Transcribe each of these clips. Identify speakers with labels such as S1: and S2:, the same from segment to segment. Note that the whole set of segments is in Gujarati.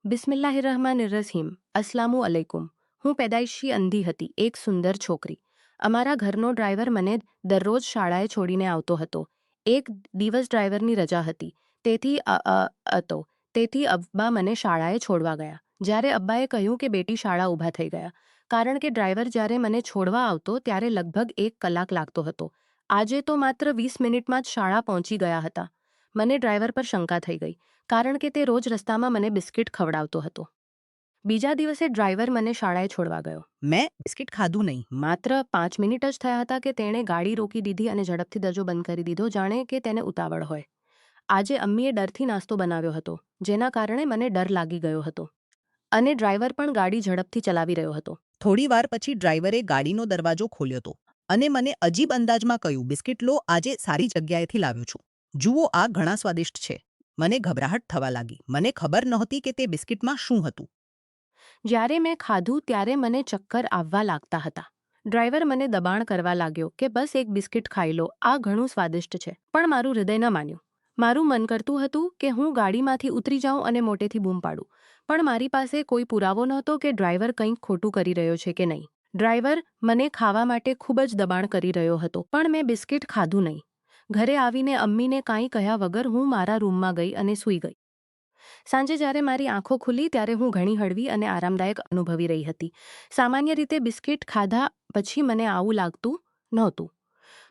S1: બિસ્મિલ્લાહિર્રહમાનિર્રહીમ. અસ્લામુ અલૈકુમ. હું પેદાઈશી અંધી હતી, એક સુંદર છોકરી. અમારા ઘરનો ડ્રાઈવર મને દરરોજ શાળાએ છોડીને આવતો હતો. એક દિવસ ડ્રાઈવરની રજા હતી, તેથી અબ્બા મને શાળાએ છોડવા ગયા. જ્યારે અબ્બાએ કહ્યું કે બેટી શાળા ઊભા થઈ ગયા, કારણ કે ડ્રાઈવર જ્યારે મને છોડવા આવતો ત્યારે લગભગ 1 કલાક લાગતો હતો. આજે તો માત્ર 20 મિનિટમાં જ શાળા પહોંચી ગયા હતા. મને ડ્રાઈવર પર શંકા થઈ ગઈ, કારણ કે તે રોજ રસ્તામાં મને બિસ્કિટ ખવડાવતો હતો. બીજા દિવસે ડ્રાઈવર મને શાળાએ છોડવા ગયો.
S2: મેં બિસ્કિટ ખાધું નહીં.
S1: માત્ર 5 મિનિટ જ થયા હતા કે તેણે ગાડી રોકી દીધી અને ઝડપથી દરજો બંધ કરી દીધો, જાણે કે તેને ઉતાવળ હોય. આજે અમ્મીએ ડરથી નાસ્તો બનાવ્યો હતો, જેના કારણે મને ડર લાગી ગયો હતો. અને ડ્રાઈવર પણ ગાડી ઝડપથી ચલાવી રહ્યો હતો.
S2: થોડી વાર પછી ડ્રાઈવરે ગાડીનો દરવાજો ખોલ્યો હતો અને મને અજીબ અંદાજમાં કહ્યું, બિસ્કિટ લો, આજે સારી જગ્યાએથી લાવ્યો છું. જુઓ, આ ઘણા સ્વાદિષ્ટ છે. મને ગભરાહટ થવા લાગી. મને ખબર નહોતી કે તે બિસ્કિટમાં શું હતું.
S1: જ્યારે મેં ખાધું ત્યારે મને ચક્કર આવવા લાગતા હતા. ડ્રાઈવર મને દબાણ કરવા લાગ્યો કે બસ એક બિસ્કિટ ખાઈ લો, આ ઘણું સ્વાદિષ્ટ છે. પણ મારું હૃદય ન માન્યું. મારું મન કરતું હતું કે હું ગાડીમાંથી ઉતરી જાઉં અને મોટેથી બૂમ પાડું. પણ મારી પાસે કોઈ પુરાવો નહોતો કે ડ્રાઈવર કંઈક ખોટું કરી રહ્યો છે કે નહીં. ડ્રાઈવર મને ખાવા માટે ખૂબ જ દબાણ કરી રહ્યો હતો, પણ મેં બિસ્કિટ ખાધું નહીં. ઘરે આવીને અમ્મીને કાંઈ કહ્યા વગર હું મારા રૂમમાં ગઈ અને સૂઈ ગઈ. સાંજે જ્યારે મારી આંખો ખુલી ત્યારે હું ઘણી હળવી અને આરામદાયક અનુભવી રહી હતી. સામાન્ય રીતે બિસ્કિટ ખાધા પછી મને આવું લાગતું નહોતું.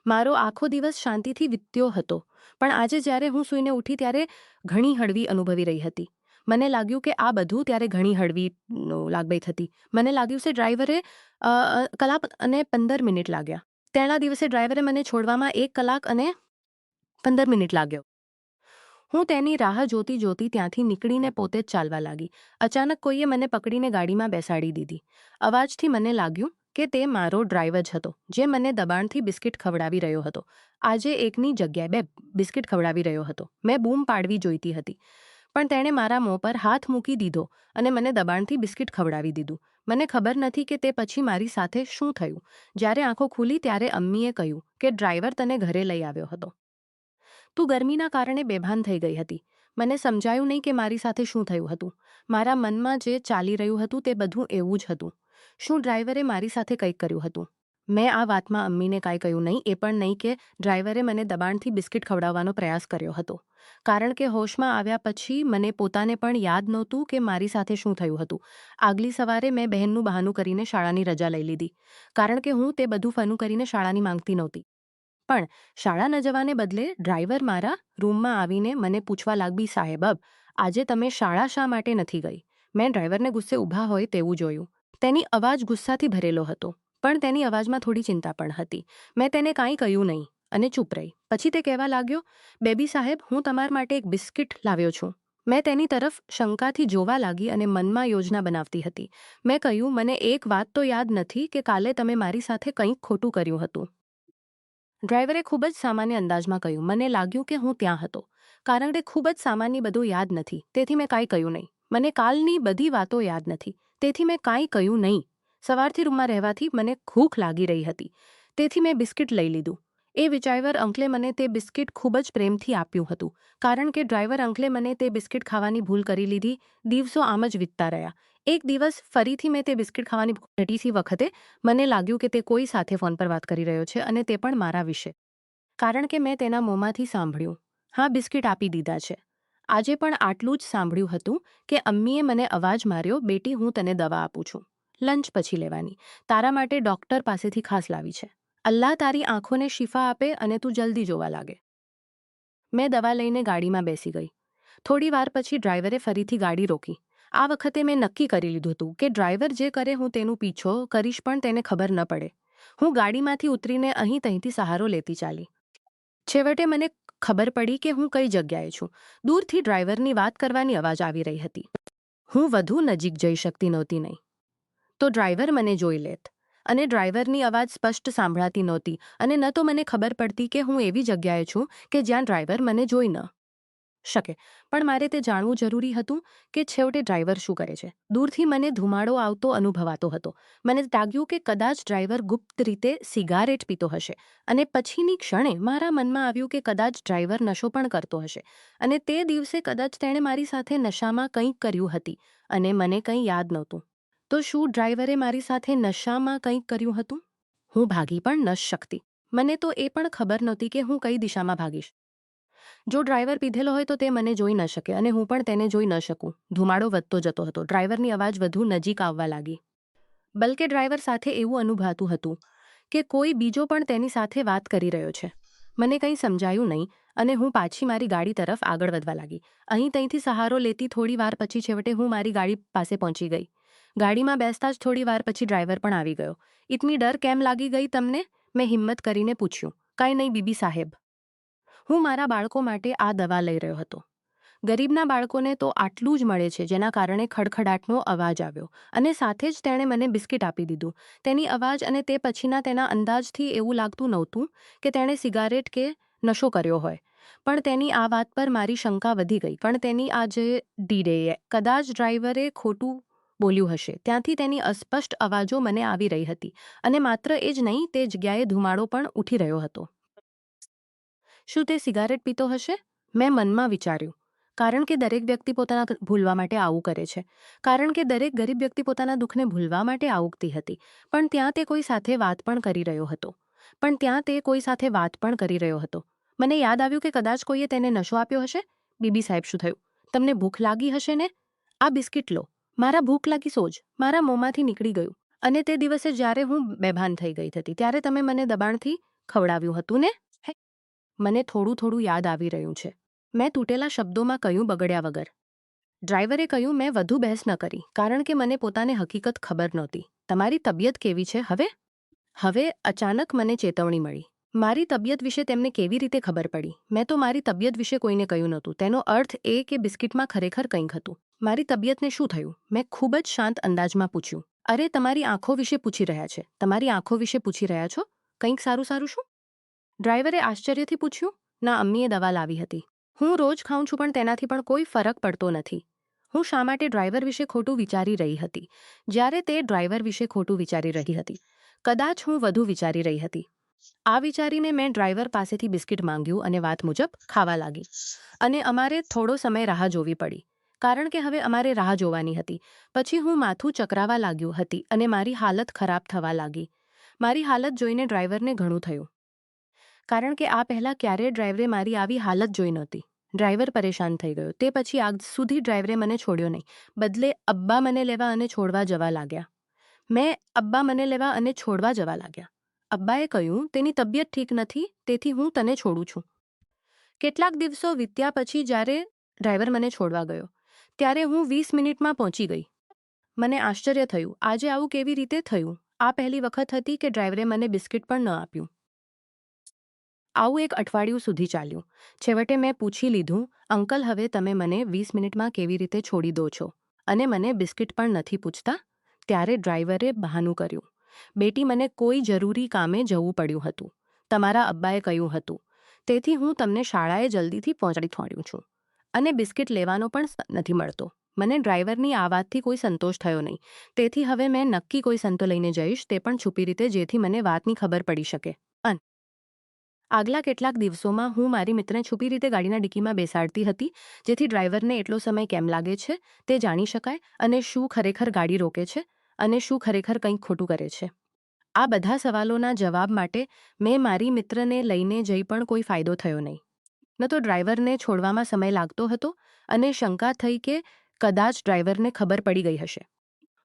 S1: મારો આખો દિવસ શાંતિથી વીત્યો હતો, પણ આજે જ્યારે હું સૂઈને ઉઠી ત્યારે ઘણી હળવી અનુભવી રહી હતી. મને લાગ્યું કે આ બધું ત્યારે ઘણી હળવી લાગતી હતી. મને લાગ્યું છે ડ્રાઈવરે કલાક અને 15 મિનિટ લાગ્યા. તેના દિવસે ડ્રાઈવરે મને છોડવામાં 1 કલાક અને 15 મિનિટ લાગ્યો. હું તેની રાહ જોતી જોતી ત્યાંથી નીકળીને પોતે જ ચાલવા લાગી. અચાનક કોઈએ મને પકડીને ગાડીમાં બેસાડી દીધી. અવાજથી મને લાગ્યું કે તે મારો ડ્રાઈવર જ હતો, જે મને દબાણથી બિસ્કિટ ખવડાવી રહ્યો હતો. આજે એકની જગ્યાએ 2 બિસ્કિટ ખવડાવી રહ્યો હતો. મેં બૂમ પાડવી જોઈતી હતી, પણ તેણે મારા મોં પર હાથ મૂકી દીધો અને મને દબાણથી બિસ્કિટ ખવડાવી દીધું. મને ખબર નથી કે તે પછી મારી સાથે શું થયું. જ્યારે આંખો ખુલી ત્યારે અમ્મીએ કહ્યું કે ડ્રાઈવર તને ઘરે લઈ આવ્યો હતો. તું ગરમીના કારણે બેભાન થઈ ગઈ હતી. મને સમજાયું નહીં કે મારી સાથે શું થયું હતું. મારા મનમાં જે ચાલી રહ્યું હતું તે બધું એવું જ હતું. શું ડ્રાઈવરે મારી સાથે કંઈક કર્યું હતું? મેં આ વાતમાં અમ્મીને કાંઈ કહ્યું નહીં, એ પણ નહીં કે ડ્રાઈવરે મને દબાણથી બિસ્કિટ ખવડાવવાનો પ્રયાસ કર્યો હતો. કારણ કે હોશમાં આવ્યા પછી મને પોતાને પણ યાદ નહોતું કે મારી સાથે શું થયું હતું. આગલી સવારે મેં બહેનનું બહાનું કરીને શાળાની રજા લઈ લીધી, કારણ કે હું તે બધું ફનું કરીને શાળાની માંગતી નહોતી. પણ શાળા ન જવાને બદલે ડ્રાઈવર મારા રૂમમાં આવીને મને પૂછવા લાગી, સાહેબ, આજે તમે શાળા શા માટે નથી ગઈ? મેં ડ્રાઈવરને ગુસ્સે ઊભા હોય તેવું જોયું. તેની અવાજ ગુસ્સાથી ભરેલો હતો, પણ તેની અવાજમાં થોડી ચિંતા પણ હતી. મેં તેને કાંઈ કહ્યું નહીં અને ચૂપ રહી. પછી તે કહેવા લાગ્યો, બેબી સાહેબ, હું તમારા માટે એક બિસ્કિટ લાવ્યો છું. મેં તેની તરફ શંકાથી જોવા લાગી અને મનમાં યોજના બનાવતી હતી. મેં કહ્યું, મને એક વાત તો યાદ નથી કે કાલે તમે મારી સાથે કંઈક ખોટું કર્યું હતું. ડ્રાઈવરે ખૂબ જ સામાન્ય અંદાજમાં કહ્યું. મને લાગ્યું કે હું ત્યાં હતો, કારણ કે ખૂબ જ સામાન્ય બધું યાદ નથી, તેથી મેં કાંઈ કહ્યું નહીં. મને કાલની બધી વાતો યાદ નથી, તેથી મેં કાંઈ કહ્યું નહીં. સવારથી રૂમમાં રહેવાથી મને ભૂખ લાગી રહી હતી, તેથી મેં બિસ્કિટ લઈ લીધું. એ ડ્રાઈવર અંકલે મને તે બિસ્કિટ ખૂબ જ પ્રેમથી આપ્યું હતું, કારણ કે ડ્રાઈવર અંકલે મને તે બિસ્કિટ ખાવાની ભૂલ કરી લીધી. દિવસો આમ જ વીતતા રહ્યા. એક દિવસ ફરીથી મેં તે બિસ્કિટ ખાવાની ઘટીસી વખતે મને લાગ્યું કે તે કોઈ સાથે ફોન પર વાત કરી રહ્યો છે, અને તે પણ મારા વિશે. કારણ કે મેં તેના મોંમાંથી સાંભળ્યું, હા, બિસ્કિટ આપી દીધા છે. આજે પણ આટલું જ સાંભળ્યું હતું કે અમ્મીએ મને અવાજ માર્યો, બેટી, હું તને દવા આપું છું, લંચ પછી લેવાની. તારા માટે ડૉક્ટર પાસેથી ખાસ લાવી છે. અલ્લાહ તારી આંખોને શિફા આપે અને તું જલ્દી જોવા લાગે. મેં દવા લઈને ગાડીમાં બેસી ગઈ. થોડી વાર પછી ડ્રાઈવરે ફરીથી ગાડી રોકી. આ વખતે મેં નક્કી કરી લીધું હતું કે ડ્રાઈવર જે કરે હું તેનું પીછો કરીશ, પણ તેને ખબર ન પડે. હું ગાડીમાંથી ઉતરીને અહીં તહીંથી સહારો લેતી ચાલી. છેવટે મને ખબર પડી કે હું કઈ જગ્યાએ છું. દૂરથી ડ્રાઈવરની વાત કરવાની અવાજ આવી રહી હતી. હું વધુ નજીક જઈ શકતી નહોતી નહીં તો ડ્રાઈવર મને જોઈ લેત, અને ડ્રાઈવરની અવાજ સ્પષ્ટ સાંભળાતી નહોતી, અને ન તો મને ખબર પડતી કે હું એવી જગ્યાએ છું કે જ્યાં ડ્રાઈવર મને જોઈ ન શકે, પણ મારે તે જાણવું જરૂરી હતું કે છેવટે ડ્રાઈવર શું કરે છે. દૂરથી મને ધુમાડો આવતો અનુભવાતો હતો. મને લાગ્યું કે કદાચ ડ્રાઈવર ગુપ્ત રીતે સિગારેટ પીતો હશે, અને પછીની ક્ષણે મારા મનમાં આવ્યું કે કદાચ ડ્રાઈવર નશો પણ કરતો હશે, અને તે દિવસે કદાચ તેણે મારી સાથે નશામાં કંઈક કર્યું હતી અને મને કંઈ યાદ નહોતું. તો શું ડ્રાઈવરે મારી સાથે નશામાં કંઈક કર્યું હતું? હું ભાગી પણ ન શકતી. મને તો એ પણ ખબર નહોતી કે હું કઈ દિશામાં ભાગીશ. જો ડ્રાઈવર પીધેલો હોય તો તે મને જોઈ ન શકે અને હું પણ તેને જોઈ ન શકું. ધુમાડો વધતો જતો હતો. ડ્રાઈવરની અવાજ વધુ નજીક આવવા લાગી. બલકે ડ્રાઈવર સાથે એવું અનુભવાતું હતું કે કોઈ બીજો પણ તેની સાથે વાત કરી રહ્યો છે. મને કંઈ સમજાયું નહીં અને હું પાછી મારી ગાડી તરફ આગળ વધવા લાગી. અહીં ત્યાંથી સહારો લેતી થોડી વાર પછી છેવટે હું મારી ગાડી પાસે પહોંચી ગઈ. ગાડીમાં બેસતા જ થોડી વાર પછી ડ્રાઈવર પણ આવી ગયો. "ઇતની ડર કેમ લાગી ગઈ તમને?" મેં હિંમત કરીને પૂછ્યું. "કાંઈ નહીં બીબી સાહેબ. હું મારા બાળકો માટે આ દવા લઈ રહ્યો હતો." ગરીબના બાળકોને તો આટલું જ મળે છે, જેના કારણે ખડખડાટનો અવાજ આવ્યો અને સાથે જ તેણે મને બિસ્કિટ આપી દીધું. તેની અવાજ અને તે પછીના તેના અંદાજથી એવું લાગતું નહોતું કે તેણે સિગારેટ કે નશો કર્યો હોય. પણ તેની આ વાત પર મારી શંકા વધી ગઈ. પણ તેની આ જે ડીડે કદાચ ડ્રાઈવરે ખોટું બોલ્યું હશે. ત્યાંથી તેની અસ્પષ્ટ અવાજો મને આવી રહી હતી અને માત્ર એ જ નહીં, તે જગ્યાએ ધુમાડો પણ ઉઠી રહ્યો હતો. શું તે સિગારેટ પીતો હશે? મેં મનમાં વિચાર્યું. કારણ કે દરેક વ્યક્તિ પોતાના ભૂલવા માટે આવું કરે છે. કારણ કે દરેક ગરીબ વ્યક્તિ પોતાના દુઃખને ભૂલવા માટે આવતી હતી. પણ ત્યાં તે કોઈ સાથે વાત પણ કરી રહ્યો હતો. મને યાદ આવ્યું કે કદાચ કોઈએ તેને નશો આપ્યો હશે. "બીબી સાહેબ, શું થયું? તમને ભૂખ લાગી હશે ને? આ બિસ્કિટ લો." મારા ભૂખ લાગી સોજ મારા મોંમાંથી નીકળી ગયું. "અને તે દિવસે જ્યારે હું બેભાન થઈ ગઈ હતી ત્યારે તમે મને દબાણથી ખવડાવ્યું હતું ને?" મને થોડું થોડું યાદ આવી રહ્યું છે. મેં તૂટેલા શબ્દોમાં કહ્યું, બગડ્યા વગર. ડ્રાઈવરે કહ્યું, "મેં વધુ બહેસ ન કરી, કારણ કે મને પોતાને હકીકત ખબર નહોતી." "તમારી તબિયત કેવી છે હવે?" હવે અચાનક મને ચેતવણી મળી. મારી તબિયત વિશે તેમને કેવી રીતે ખબર પડી? મેં તો મારી તબિયત વિશે કોઈને કહ્યું નહોતું. તેનો અર્થ એ કે બિસ્કિટમાં ખરેખર કંઈક હતું. "મારી તબિયતને શું થયું?" મેં ખૂબ જ શાંત અંદાજમાં પૂછ્યું. "અરે, તમારી આંખો વિશે પૂછી રહ્યા છે." "તમારી આંખો વિશે પૂછી રહ્યા છો? કંઈક સારું સારું શું?" ડ્રાઈવરે આશ્ચર્યથી પૂછ્યું. "ના, અમ્મીએ દવા લાવી હતી. હું રોજ ખાઉં છું, પણ તેનાથી પણ કોઈ ફરક પડતો નથી." હું શા માટે ડ્રાઈવર વિશે ખોટું વિચારી રહી હતી, જ્યારે તે ડ્રાઈવર વિશે ખોટું વિચારી રહી હતી? કદાચ હું વધુ વિચારી રહી હતી. આ વિચારીને મેં ડ્રાઈવર પાસેથી બિસ્કિટ માંગ્યું અને વાત મુજબ ખાવા લાગી. અને અમારે થોડો સમય રાહ જોવી પડી, કારણ કે હવે અમારે રાહ જોવાની હતી. પછી હું માથું ચકરાવા લાગ્યું હતી અને મારી હાલત ખરાબ થવા લાગી. મારી હાલત જોઈને ડ્રાઈવરને ઘણું થયું, કારણ કે આ પહેલાં ક્યારેય ડ્રાઈવરે મારી આવી હાલત જોઈ નહોતી. ડ્રાઈવર પરેશાન થઈ ગયો. તે પછી આજ સુધી ડ્રાઈવરે મને છોડ્યો નહીં. બદલે અબ્બા મને લેવા અને છોડવા જવા લાગ્યા. અબ્બાએ કહ્યું, "તેની તબિયત ઠીક નથી, તેથી હું તને છોડું છું." કેટલાક દિવસો વીત્યા પછી જ્યારે ડ્રાઈવર મને છોડવા ગયો, ત્યારે હું 20 મિનિટમાં પહોંચી ગઈ. મને આશ્ચર્ય થયું, આજે આવું કેવી રીતે થયું? આ પહેલી વખત હતી કે ડ્રાઈવરે મને બિસ્કિટ પણ ન આપ્યું. આવું એક અઠવાડિયું સુધી ચાલ્યું. છેવટે મેં પૂછી લીધું, "અંકલ, હવે તમે મને 20 મિનિટમાં કેવી રીતે છોડી દો છો અને મને બિસ્કિટ પણ નથી પૂછતા?" ત્યારે ડ્રાઈવરે બહાનું કર્યું. "બેટી, મને કોઈ જરૂરી કામે જવું પડ્યું હતું. તમારા અબ્બાએ કહ્યું હતું. તેથી હું તમને શાળાએ જલ્દીથી પહોંચાડી છું. અને બિસ્કિટ લેવાનો પણ નથી મળતો." મને ડ્રાઈવરની આ વાતથી કોઈ સંતોષ થયો નહીં. તેથી હવે મેં નક્કી કોઈ સંતો લઈને જઈશ, તે પણ છુપી રીતે, જેથી મને વાતની ખબર પડી શકે. આગલા કેટલાક દિવસોમાં હું મારી મિત્રને છુપી રીતે ગાડીના ડિક્કીમાં બેસાડતી હતી, જેથી ડ્રાઈવરને એટલો સમય કેમ લાગે છે તે જાણી શકાય, અને શું ખરેખર ગાડી રોકે છે અને શું ખરેખર કંઈક ખોટું કરે છે. આ બધા સવાલોના જવાબ માટે મેં મારી મિત્રને લઈને જઈ પણ કોઈ ફાયદો થયો નહીં. ન તો ડ્રાઈવરને છોડવામાં સમય લાગતો હતો અને શંકા થઈ કે કદાચ ડ્રાઈવરને ખબર પડી ગઈ હશે.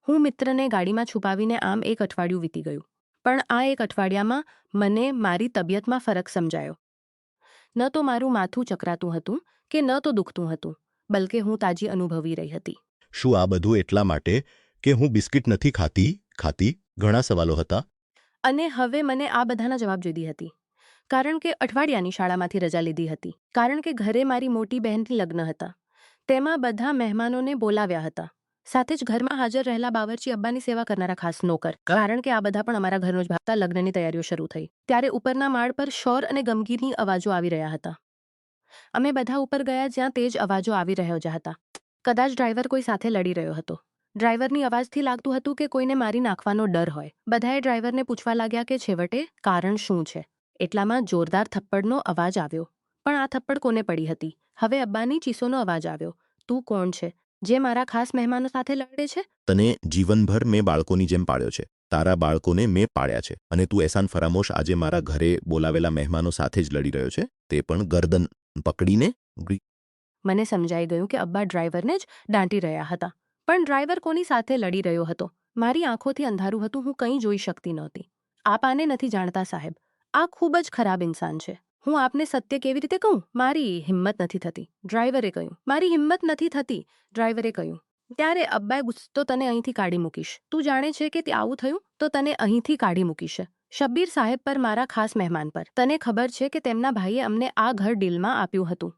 S1: હું મિત્રને ગાડીમાં છુપાવીને આમ એક અઠવાડિયું વીતી ગયું. પણ આ એક અઠવાડિયામાં મને મારી તબિયતમાં ફરક સમજાયો. ન તો મારું માથું ચકરાતું હતું કે ન તો દુખતું હતું, બલકે હું તાજી અનુભવી રહી હતી.
S3: શું આ બધું એટલા માટે કે હું બિસ્કિટ નથી ખાતી? ઘણા સવાલો હતા.
S1: અને હવે મને આ બધાના જવાબ જોઈતી હતી. કારણ કે અઠવાડિયાની શાળામાંથી રજા લીધી હતી. કારણ કે ઘરે મારી મોટી બહેનથી લગ્ન હતા. તેમાં બધા મહેમાનોને બોલાવ્યા હતા. સાથે જ ઘરમાં હાજર રહેલા બાવરચી અબ્બાની સેવા કરનારા ખાસ નોકર. કારણ કે આ બધા પણ અમારા ઘરનો જ ભાગ હતા. લગ્નની તૈયારીઓ શરૂ થઈ ત્યારે ઉપરના માળ પર શોર અને ગમગીની અવાજો આવી રહ્યા હતા. અમે બધા ઉપર ગયા જ્યાં તેજ અવાજો આવી રહ્યો જ હતા. કદાચ ડ્રાઈવર કોઈ સાથે લડી રહ્યો હતો. ડ્રાઈવરની અવાજથી લાગતું હતું કે કોઈને મારી નાખવાનો ડર હોય. બધાએ ડ્રાઈવરને પૂછવા લાગ્યા કે છેવટે કારણ શું છે. એટલામાં જોરદાર થપ્પડનો અવાજ આવ્યો. પણ આ થપ્પડ કોને પડી હતી? હવે અબ્બાની ચીસોનો અવાજ આવ્યો. તું કોણ છે જે મારા ખાસ મહેમાનો સાથે લડે છે?
S3: તને જીવનભર મેં બાળકોની જેમ પાળ્યો છે. તારા બાળકોને મેં પાળ્યા છે અને તું એહસાન ફરામોશ આજે મારા ઘરે બોલાવેલા મહેમાનો સાથે જ લડી રહ્યો છે, તે પણ ગરદન પકડીને.
S1: મને સમજાઈ ગયું કે અબ્બા ડ્રાઈવરને જ દાંટી રહ્યા હતા. પણ ડ્રાઈવર કોની સાથે લડી રહ્યો હતો? મારી આંખોથી અંધારું હતું. હું કંઈ જોઈ શકતી નહોતી. આપ આને નથી જાણતા સાહેબ. આ ખૂબ જ ખરાબ ઇન્સાન છે. હું આપને સત્ય કેવી રીતે કહું? મારી હિંમત નથી થતી. ડ્રાઈવરે કહ્યું. મારી હિંમત નથી થતી. ડ્રાઈવરે કહ્યું. ત્યારે અબ્બાએ ગુસ્સો તને અહીંથી કાઢી મૂકીશ. તું જાણે છે કે તે આવું થયું તો તને અહીંથી કાઢી મૂકીશ. શબ્બીર સાહેબ પર, મારા ખાસ મહેમાન પર. તને ખબર છે કે તેમના ભાઈએ અમને આ ઘર ડીલમાં આપ્યું હતું.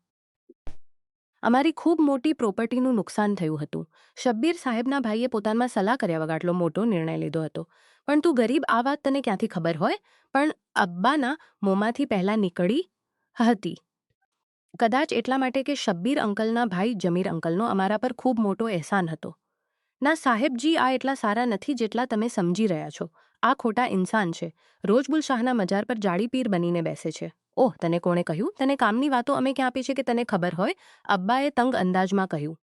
S1: અમારી ખૂબ મોટી પ્રોપર્ટીનું નુકસાન થયું હતું. શબ્બીર સાહેબના ભાઈએ પોતાનમાં સલાહ કર્યા વગર આટલો મોટો નિર્ણય લીધો હતો. પણ તું ગરીબ, આ વાત તને ક્યાંથી ખબર હોય? પણ અબ્બાના મોંમાંથી પહેલાં નીકળી હતી. કદાચ એટલા માટે કે શબ્બીર અંકલના ભાઈ જમીર અંકલનો અમારા પર ખૂબ મોટો અહેસાન હતો. ના સાહેબજી, આ એટલા સારા નથી જેટલા તમે સમજી રહ્યા છો. આ ખોટા ઇન્સાન છે. રોજબુલ શાહના મજાર પર જાળીપીર બનીને બેસે છે. ઓહ, તને કોણે કહ્યું? તને કામની વાતો અમે ક્યાં આપી છે કે તને ખબર હોય? અબ્બાએ તંગ અંદાજમાં કહ્યું.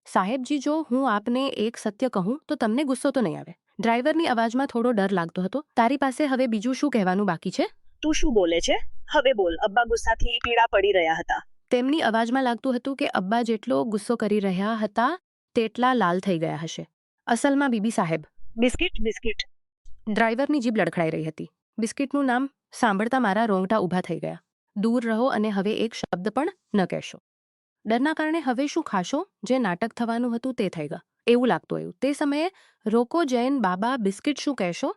S1: સાહેબજી, જો હું આપને એક સત્ય કહું તો તમને ગુસ્સો તો નહીં આવે. ડ્રાઈવરની અવાજમાં થોડો ડર લાગતો હતો. તારી પાસે હવે બીજું શું કહેવાનું બાકી છે?
S2: તું શું બોલે છે? હવે બોલ. અબ્બા ગુસ્સાથી પીળા પડી રહ્યા હતા.
S1: તેમની અવાજમાં લાગતું હતું કે અબ્બા જેટલો ગુસ્સો કરી રહ્યા હતા તેટલા લાલ થઈ ગયા હશે. અસલમાં બીબી સાહેબ.
S2: Biscuit biscuit.
S1: ડ્રાઈવરની જીભ લડખડાઈ રહી હતી. બિસ્કિટનું નામ સાંભળતા મારા રોંગટા ઊભા થઈ ગયા. દૂર રહો અને હવે એક શબ્દ પણ ન કહેશો. ડરના કારણે હવે શું ખાશો? જે નાટક થવાનું હતું તે થઈ ગયા. એવું લાગતું આવ્યું. તે સમયે રોકો જૈન બાબા, બિસ્કિટ શું કહેશો?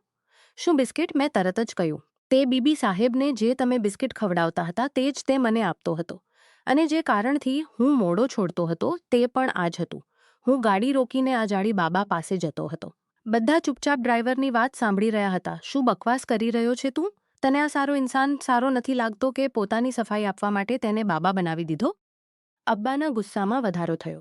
S1: શું બિસ્કિટ? મેં તરત જ કહ્યું. તે બીબી સાહેબને જે તમે બિસ્કિટ ખવડાવતા હતા તે જ તે મને આપતો હતો. અને જે કારણથી હું મોડો છોડતો હતો તે પણ આ જ હતું. હું ગાડી રોકીને આ જાડી બાબા પાસે જતો હતો. બધા ચૂપચાપ ડ્રાઈવરની વાત સાંભળી રહ્યા હતા. શું બકવાસ કરી રહ્યો છે તું? તને આ સારો ઇન્સાન સારો નથી લાગતો કે પોતાની સફાઈ આપવા માટે તેને બાબા બનાવી દીધો? અબ્બાના ગુસ્સામાં વધારો થયો.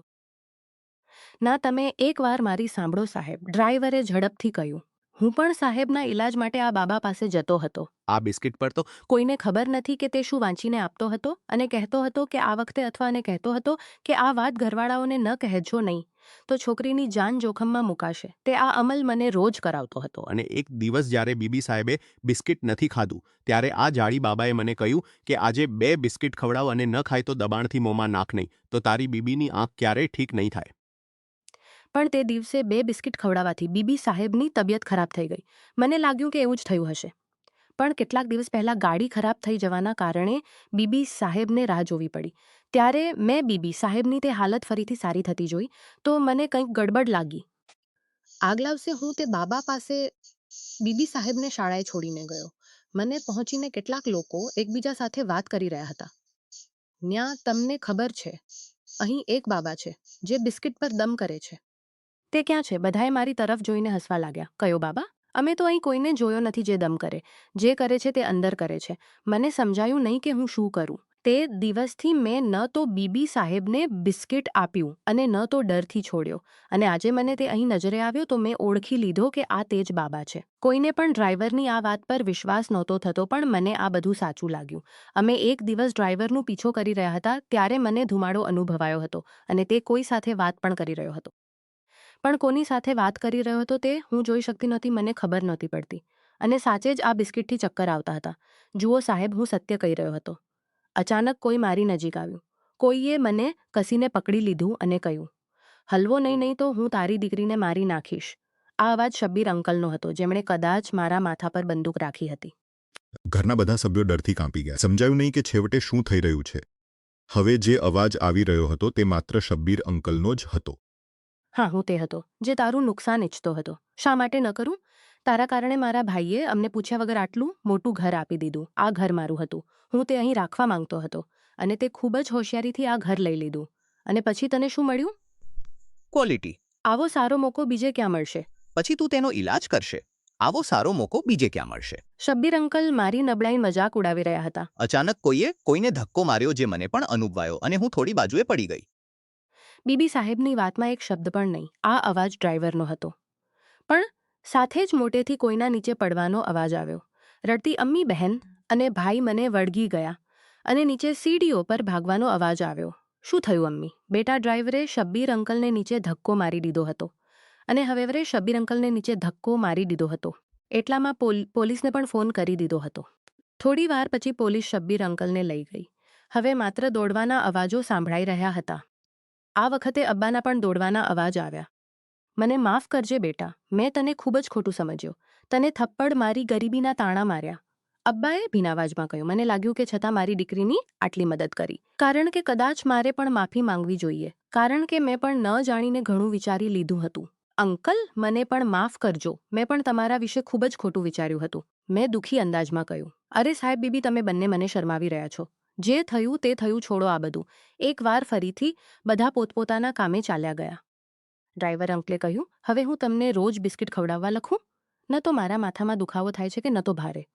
S1: ના, તમે એકવાર મારી સાંભળો સાહેબ, ડ્રાઈવરે ઝડપથી કહ્યું. હું પણ સાહેબના ઈલાજ માટે આ બાબા પાસે જતો હતો.
S4: આ બિસ્કિટ પર તો
S1: કોઈને ખબર નથી કે તે શું વાંચીને આપતો હતો અને કહેતો હતો કે આ વખતે અથવા અને કહેતો હતો કે આ વાત ઘરવાળાઓને ન કહેજો નહીં તો છોકરીની જાન જોખમમાં મુકાશે. તે આ અમલ મને રોજ કરાવતો હતો.
S4: અને એક દિવસ જ્યારે બીબી સાહેબે બિસ્કિટ નથી ખાધું ત્યારે આ જાડી બાબાએ મને કહ્યું કે આજે 2 બિસ્કિટ ખવડાવ અને ન ખાય તો દબાણથી મોંમાં નાખ નહીં તો તારી બીબીની આંખ ક્યારેય ઠીક નહીં થાય.
S1: પણ તે દિવસે 2 બિસ્કિટ ખવડાવવાથી બીબી સાહેબની તબિયત ખરાબ થઈ ગઈ. મને લાગ્યું કે એવું જ થયું હશે. પણ કેટલાક દિવસ પહેલાં ગાડી ખરાબ થઈ જવાના કારણે બીબી સાહેબને રાહ જોવી પડી. ત્યારે મેં બીબી સાહેબની તે હાલત ફરીથી સારી થતી જોઈ તો મને કંઈક ગડબડ લાગી. આગલા વર્ષે હું તે બાબા પાસે બીબી સાહેબને શાળાએ છોડીને ગયો. મને પહોંચીને કેટલાક લોકો એકબીજા સાથે વાત કરી રહ્યા હતા. ન્યા તમને ખબર છે, અહીં એક બાબા છે જે બિસ્કિટ પર દમ કરે છે. તે ક્યાં છે? બધાએ મારી તરફ જોઈને હસવા લાગ્યા. કયો બાબા? અમે તો અહીં કોઈને જોયો નથી જે દમ કરે. જે કરે છે તે અંદર કરે છે. મને સમજાયું નહીં કે હું શું કરું. તે દિવસથી મેં ન તો બીબી સાહેબને બિસ્કિટ આપ્યું અને ન તો ડરથી છોડ્યો. અને આજે મને તે અહીં નજરે આવ્યો તો મેં ઓળખી લીધો કે આ તે જ બાબા છે. કોઈને પણ ડ્રાઈવરની આ વાત પર વિશ્વાસ નહોતો થતો પણ મને આ બધું સાચું લાગ્યું. અમે એક દિવસ ડ્રાઈવરનું પીછો કરી રહ્યા હતા ત્યારે મને ધુમાડો અનુભવાયો હતો અને તે કોઈ સાથે વાત પણ કરી રહ્યો હતો. પણ કોની સાથે વાત કરી રહ્યો હતો તે હું જોઈ શકતી નહોતી. મને ખબર નહોતી પડતી. અને સાચે જ આ બિસ્કિટથી ચક્કર આવતા હતા. જુઓ સાહેબ, હું સત્ય કહી રહ્યો હતો. અચાનક કોઈ મારી નજીક આવ્યું. કોઈએ મને કસીને પકડી લીધું અને કહ્યું, હલવો નહીં તો હું તારી દીકરીને મારી નાખીશ. આ અવાજ શબ્બીર અંકલનો હતો જેમણે કદાચ મારા માથા પર બંદૂક રાખી હતી.
S3: ઘરના બધા સભ્યો ડરથી કાંપી ગયા. સમજાયું નહીં કે છેવટે શું થઈ રહ્યું છે. હવે જે અવાજ આવી રહ્યો હતો તે માત્ર શબ્બીર અંકલનો જ હતો.
S1: હા, હું તે હતો જે તારું નુકસાન ઈચ્છતો હતો. શા માટે ન કરું? તારા કારણે મારા ભાઈએ અમને પૂછ્યા વગર આટલું મોટું ઘર આપી દીધું. આ ઘર મારું હતું. હું તે અહીં રાખવા માંગતો હતો અને તે ખૂબ જ હોશિયારીથી આ ઘર લઈ લીધું. અને પછી તને શું મળ્યું?
S2: ક્વોલિટી.
S1: આવો સારો મોકો બીજે ક્યાં મળશે?
S2: પછી તું તેનો ઈલાજ કરશે.
S5: આવો સારો મોકો બીજે ક્યાં મળશે?
S1: શબ્બીર અંકલ મારી નબળાઈ મજાક ઉડાવી રહ્યા હતા.
S5: અચાનક કોઈને ધક્કો માર્યો જે મને પણ અનુભવાયો અને હું થોડી બાજુએ પડી ગઈ.
S1: બીબી સાહેબની વાતમાં એક શબ્દ પણ નહીં. આ અવાજ ડ્રાઈવરનો હતો. પણ સાથે જ મોટેથી કોઈના નીચે પડવાનો અવાજ આવ્યો. રડતી અમ્મી બહેન અને ભાઈ મને વળગી ગયા અને નીચે સીડીઓ પર ભાગવાનો અવાજ આવ્યો. શું થયું અમ્મી? બેટા, ડ્રાઈવરે શબ્બીર અંકલને નીચે ધક્કો મારી દીધો હતો અને હવે શબ્બીર અંકલને નીચે ધક્કો મારી દીધો હતો. એટલામાં પોલીસને પણ ફોન કરી દીધો હતો. થોડી વાર પછી પોલીસ શબ્બીર અંકલને લઈ ગઈ. હવે માત્ર દોડવાના અવાજો સાંભળાઈ રહ્યા હતા. આ વખતે અબ્બાના પણ દોડવાના અવાજ આવ્યા. મને માફ કરજે બેટા, મેં તને ખૂબ જ ખોટું સમજ્યો. તને થપ્પડ મારી ગરીબીના તાણા માર્યા. અબ્બાએ ભીના અવાજમાં કહ્યું. મને લાગ્યું કે છતાં મારી દીકરીની આટલી મદદ કરી. કારણ કે કદાચ મારે પણ માફી માંગવી જોઈએ. કારણ કે મેં પણ ન જાણીને ઘણું વિચારી લીધું હતું. અંકલ, મને પણ માફ કરજો. મેં પણ તમારા વિશે ખૂબ જ ખોટું વિચાર્યું હતું. મેં દુઃખી અંદાજમાં કહ્યું. અરે સાહેબ, બીબી, તમે બંને મને શરમાવી રહ્યા છો. જે થયું તે થયું, છોડો આ બધું. એકવાર ફરીથી બધા પોતપોતાના કામે ચાલ્યા ગયા. ડ્રાઈવર અંકલે કહ્યું, હવે હું તમને રોજ બિસ્કિટ ખવડાવવા લખું? ન તો મારા માથામાં દુખાવો થાય છે કે ન તો ભારે.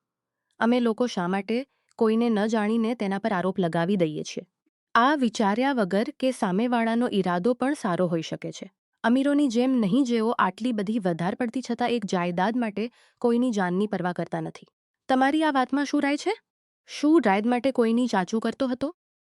S1: અમે લોકો શા માટે કોઈને ન જાણીને તેના પર આરોપ લગાવી દઈએ છીએ? આ વિચાર્યા વગર કે સામેવાળાનો ઈરાદો પણ સારો હોઈ શકે છે. અમીરોની જેમ નહીં, જેઓ આટલી બધી વધાર પડતી છતાં એક જાયદાદ માટે કોઈની જાનની પરવા કરતા નથી. તમારી આ વાતમાં શું રાય છે? શું રાયદ માટે કોઈની ચાચું કરતો હતો?